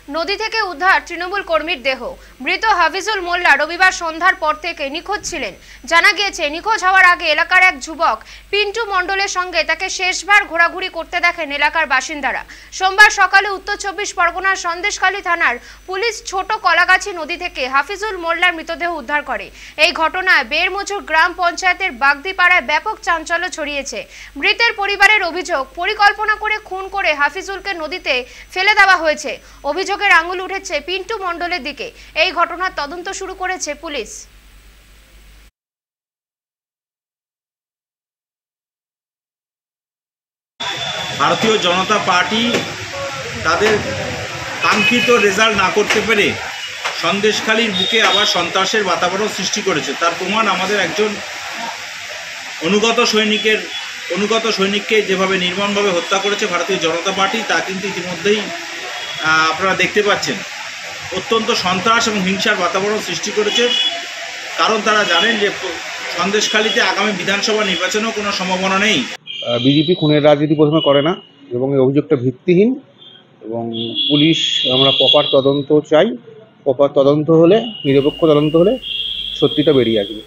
নদী থেকে উদ্ধার তৃণমূল কর্মীর দেহ। মৃত হাফিজুল মোল্লা রবিবার সন্ধ্যার পর থেকে নিখোঁজ ছিলেন। জানা গিয়েছে, নিখোঁজ হওয়ার আগে এলাকার এক যুবক পিন্টু মণ্ডলের সঙ্গে তাকে শেষবার ঘোরাঘুরি করতে দেখেন এলাকার বাসিন্দারা। সোমবার সকালে উত্তর 24 পরগনার সন্দেশখালী থানার পুলিশ ছোট কলাগাছি নদী থেকে হাফিজুল মোল্লার মৃতদেহ উদ্ধার করে। এই ঘটনায় বেরমজুর গ্রাম পঞ্চায়েতের বাগদিপাড়ায় ব্যাপক চাঞ্চল্য ছড়িয়েছে। মৃতের পরিবারের অভিযোগ, পরিকল্পনা করে খুন করে হাফিজুলকে নদীতে ফেলে দেওয়া হয়েছে। অভিযোগের আঙুল উঠেছে পিন্টু মণ্ডলের দিকে। এই ঘটনার তদন্ত শুরু করেছে পুলিশ। ভারতীয় জনতা পার্টি তাদের কাঙ্ক্ষিত রেজাল্ট না করতে পেরে সন্দেশখালীর বুকে আবার সন্ত্রাসের বাতাবরণ সৃষ্টি করেছে। তার প্রমাণ আমাদের একজন অনুগত সৈনিককে যেভাবে নির্মমভাবে হত্যা করেছে ভারতীয় জনতা পার্টি, তা কিন্তু ইতিমধ্যেই আপনারা দেখতে পাচ্ছেন। অত্যন্ত সন্ত্রাস এবং হিংসার বাতাবরণ সৃষ্টি করেছে, কারণ তারা জানেন যে সন্দেশখালীতে আগামী বিধানসভা নির্বাচনেও কোনো সম্ভাবনা নেই। বিজেপি খুনের রাজনীতি প্রথমে করে না এবং এই অভিযোগটা ভিত্তিহীন, এবং পুলিশ আমরা প্রপার তদন্ত চাই। প্রপার তদন্ত হলে, নিরপেক্ষ তদন্ত হলে সত্যিটা বেরিয়ে আসবে।